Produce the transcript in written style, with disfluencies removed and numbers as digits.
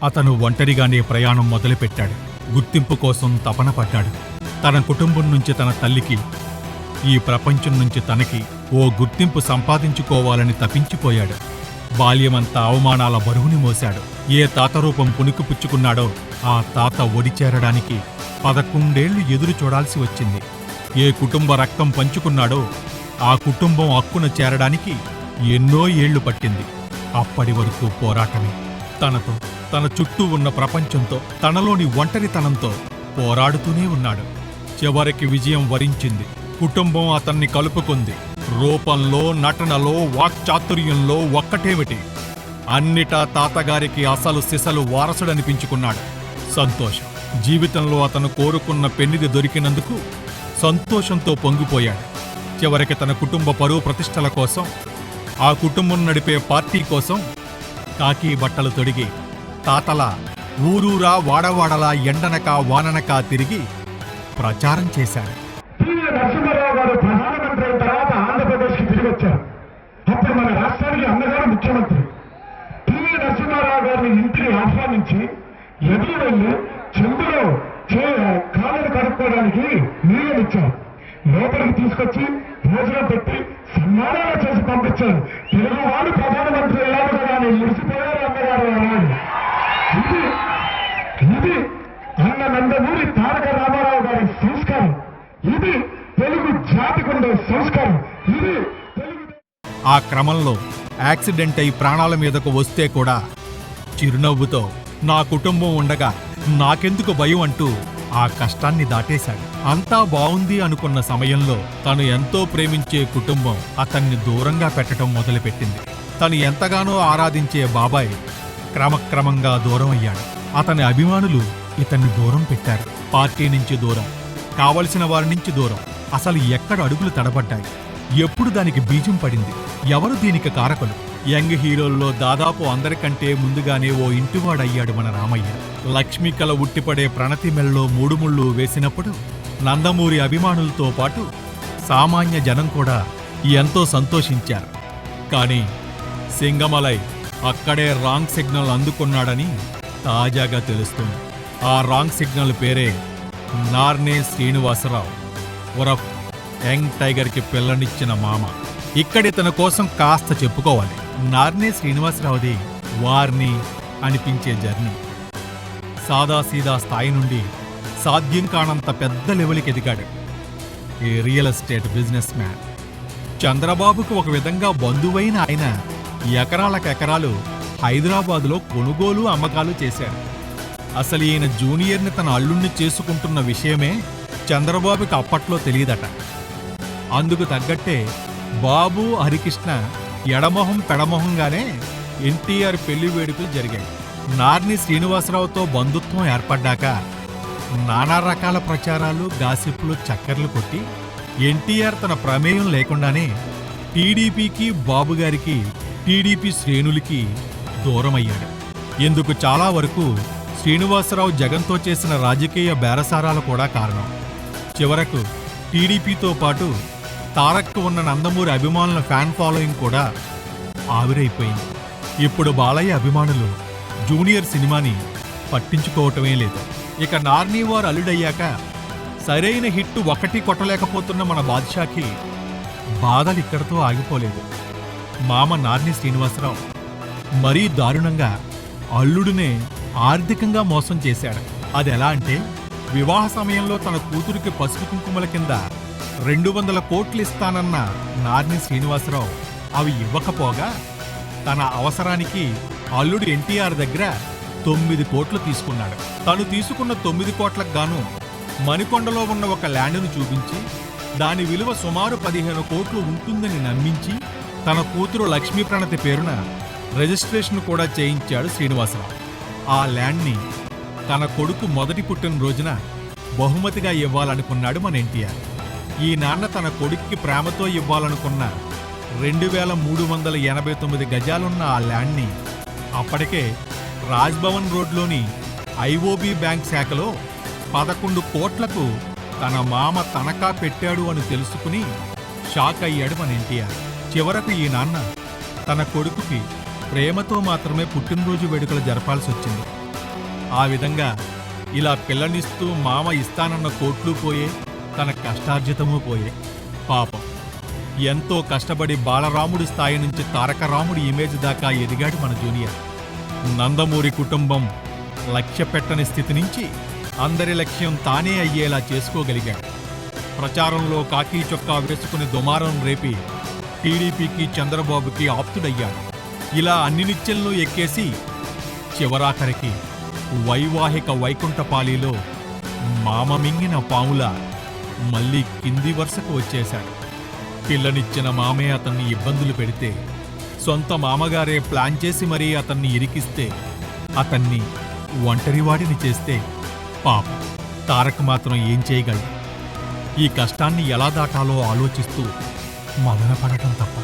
అతను ఒంటరిగానే ప్రయాణం మొదలుపెట్టాడు. గుర్తింపు కోసం తపన పడ్డాడు. తన కుటుంబం నుంచి తన తల్లికి, ఈ ప్రపంచం నుంచి తనకి ఓ గుర్తింపు సంపాదించుకోవాలని తపించిపోయాడు. బాల్యమంతా అవమానాల బరువుని మోశాడు. ఏ తాత రూపం పుణుకుపుచ్చుకున్నాడో ఆ తాత ఒడిచేరడానికి 11 ఏళ్లు ఎదురు చూడాల్సి వచ్చింది. ఏ కుటుంబ రక్తం పంచుకున్నాడో ఆ కుటుంబం హక్కున చేరడానికి ఎన్నో ఏళ్లు పట్టింది. అప్పటి వరకు పోరాటమే. తనతో, తన చుట్టూ ఉన్న ప్రపంచంతో, తనలోని ఒంటరితనంతో పోరాడుతూనే ఉన్నాడు. చివరికి విజయం వరించింది. కుటుంబం అతన్ని కలుపుకుంది. రూపంలో, నటనలో, వాక్చాతుర్యంలో ఒక్కటేమిటి, అన్నిటా తాతగారికి అసలు సిసలు వారసుడనిపించుకున్నాడు. సంతోషం. జీవితంలో అతను కోరుకున్న పెన్నిది దొరికినందుకు సంతోషంతో పొంగిపోయాడు. చివరికి తన కుటుంబ పరువు ప్రతిష్టల కోసం, ఆ కుటుంబం నడిపే పార్టీ కోసం కాకి బట్టలు తొడిగి తాతలా ఊరూరా వాడవాడలా ఎండనక వాననక తిరిగి ప్రచారం చేశాడు. నరసింహారావు గారు ప్రధానమంత్రి అయిన తర్వాత ఆంధ్రప్రదేశ్కి తిరిగి వచ్చారు. అప్పుడు మన రాష్ట్రానికి అన్నగారు ముఖ్యమంత్రి. పివి నరసింహారావు గారిని ఇంటిని ఆహ్వానించి ఎదురు వెళ్ళి చెంబులో కాళ్ళను కడుక్కోవడానికి నీళ్ళనిచ్చారు. లోపలికి తీసుకొచ్చి భోజనం పెట్టి సన్మానాలు చేసి పంపించారు. తెలుగువాడు ప్రధానమంత్రి అయ్యారు కదా అని మురిసిపోయారు అన్నగారు అన్నాడు. ఇది అన్న నందమూరి తారక రామారావు గారి సంస్కారం. ఇది తెలుగు జాతికుండే సంస్కారం. ఇది తెలుగు. ఆ క్రమంలో యాక్సిడెంట్ అయి ప్రాణాల మీదకు వస్తే కూడా చిరునవ్వుతో నా కుటుంబం ఉండగా నాకెందుకు భయం అంటూ ఆ కష్టాన్ని దాటేశాడు. అంతా బావుంది అనుకున్న సమయంలో తను ఎంతో ప్రేమించే కుటుంబం అతన్ని దూరంగా పెట్టడం మొదలుపెట్టింది. తను ఎంతగానో ఆరాధించే బాబాయ్ క్రమక్రమంగా దూరం అయ్యాడు. అతని అభిమానులు ఇతన్ని దూరం పెట్టారు. పార్టీ నుంచి దూరం, కావలసిన వారి నుంచి దూరం. అసలు ఎక్కడ అడుగులు తడబడ్డాయి? ఎప్పుడు దానికి బీజం పడింది? ఎవరు దీనికి కారకులు? యంగ్ హీరోల్లో దాదాపు అందరికంటే ముందుగానే ఓ ఇంటివాడయ్యాడు మన రామయ్య. లక్ష్మీకళ ఉట్టిపడే ప్రణతి మెల్లో 3 ముళ్ళు వేసినప్పుడు నందమూరి అభిమానులతో పాటు సామాన్య జనం కూడా ఎంతో సంతోషించారు. కానీ సింగమలై అక్కడే రాంగ్ సిగ్నల్ అందుకున్నాడని తాజాగా తెలుస్తుంది. ఆ రాంగ్ సిగ్నల్ పేరే నార్నే శ్రీనివాసరావు ఉరఫ్ యంగ్ టైగర్కి పిల్లనిచ్చిన మామ. ఇక్కడి తన కోసం కాస్త చెప్పుకోవాలి. నార్నే శ్రీనివాసరావుది వార్ని అనిపించే జర్నీ. సాదాసీదా స్థాయి నుండి సాధ్యం కానంత పెద్ద లెవెల్కి ఎదిగాడు. ఏ రియల్ ఎస్టేట్ బిజినెస్ మ్యాన్. చంద్రబాబుకు ఒక విధంగా బంధువైన ఆయన ఎకరాలకెకరాలు హైదరాబాదులో కొనుగోలు అమ్మకాలు చేశాడు. అసలు ఈయన జూనియర్ని తన అల్లుణ్ణి చేసుకుంటున్న విషయమే చంద్రబాబుకి అప్పట్లో తెలియదట. అందుకు తగ్గట్టే బాబు, హరికృష్ణ ఎడమొహం పెడమొహంగానే ఎన్టీఆర్ పెళ్లి వేడుకలు జరిగాయి. నార్ని శ్రీనివాసరావుతో బంధుత్వం ఏర్పడ్డాక నానా రకాల ప్రచారాలు, గాసిప్లు చక్కర్లు కొట్టి ఎన్టీఆర్ తన ప్రమేయం లేకుండానే టీడీపీకి, బాబుగారికి, టీడీపీ శ్రేణులకి దూరమయ్యాడు. ఇందుకు చాలా వరకు శ్రీనివాసరావు జగన్తో చేసిన రాజకీయ బేరసారాలు కూడా కారణం. చివరకు టీడీపీతో పాటు తారక్కు ఉన్న నందమూరి అభిమానుల ఫ్యాన్ ఫాలోయింగ్ కూడా ఆవిరైపోయింది. ఇప్పుడు బాలయ్య అభిమానులు జూనియర్ సినిమాని పట్టించుకోవటమే లేదు. ఇక నార్నీవార్ అల్లుడయ్యాక సరైన హిట్టు ఒకటి కొట్టలేకపోతున్న మన బాద్షాకి బాధలిక్కడితో ఆగిపోలేదు. మామ నార్ని శ్రీనివాసరావు మరీ దారుణంగా అల్లుడినే ఆర్థికంగా మోసం చేశాడు. అదెలా అంటే, వివాహ సమయంలో తన కూతురికి పసుపు కుంకుమల కింద 200 కోట్లు ఇస్తానన్న నార్ని శ్రీనివాసరావు అవి ఇవ్వకపోగా తన అవసరానికి అల్లుడు ఎన్టీఆర్ దగ్గర 9 కోట్లు తీసుకున్నాడు. తను తీసుకున్న 9 కోట్లకు గాను మణికొండలో ఉన్న ఒక ల్యాండ్ను చూపించి దాని విలువ సుమారు 15 కోట్లు ఉంటుందని నమ్మించి తన కూతురు లక్ష్మీ ప్రణతి పేరున రిజిస్ట్రేషన్ కూడా చేయించాడు శ్రీనివాసరావు. ఆ ల్యాండ్ని తన కొడుకు మొదటి పుట్టినరోజున బహుమతిగా ఇవ్వాలనుకున్నాడు మన ఎన్టీఆర్. ఈ నాన్న తన కొడుక్కి ప్రేమతో ఇవ్వాలనుకున్న 2389 గజాలున్న ఆ ల్యాండ్ని అప్పటికే రాజ్భవన్ రోడ్లోని ఐఓబి బ్యాంక్ శాఖలో 11 కోట్లకు తన మామ తనఖా పెట్టాడు అని తెలుసుకుని షాక్ అయ్యాడు మన ఎన్టీఆర్. చివరకు ఈ నాన్న తన కొడుకుకి ప్రేమతో మాత్రమే పుట్టినరోజు వేడుకలు జరపాల్సి వచ్చింది. ఆ విధంగా ఇలా పిల్లనిస్తూ మామ ఇస్తానన్న కోట్లు పోయే, తన కష్టార్జితమూ పోయే. పాపం ఎంతో కష్టపడి బాలరాముడి స్థాయి నుంచి తారకరాముడి ఇమేజ్ దాకా ఎదిగాడు మన జూనియర్. నందమూరి కుటుంబం లక్ష్య పెట్టని స్థితి నుంచి అందరి లక్ష్యం తానే అయ్యేలా చేసుకోగలిగాడు. ప్రచారంలో కాకీ చొక్కా వేసుకుని దుమారం రేపి టీడీపీకి చంద్రబాబుకి ఆప్తుడయ్యాడు. ఇలా అన్ని నిత్యంలో ఎక్కేసి చివరాఖరికి వైవాహిక వైకుంఠపాళీలో మామ మింగిన పాముల మళ్ళీ కింది వరుసకు వచ్చేశాడు. పిల్లనిచ్చిన మామే అతన్ని ఇబ్బందులు పెడితే, సొంత మామగారే ప్లాన్ చేసి మరీ అతన్ని ఇరికిస్తే, అతన్ని ఒంటరివాడిని చేస్తే పాప తారక్ మాత్రం ఏం చేయగలడు? ఈ కష్టాన్ని ఎలా దాటాలో ఆలోచిస్తూ మదనపడటం తప్ప.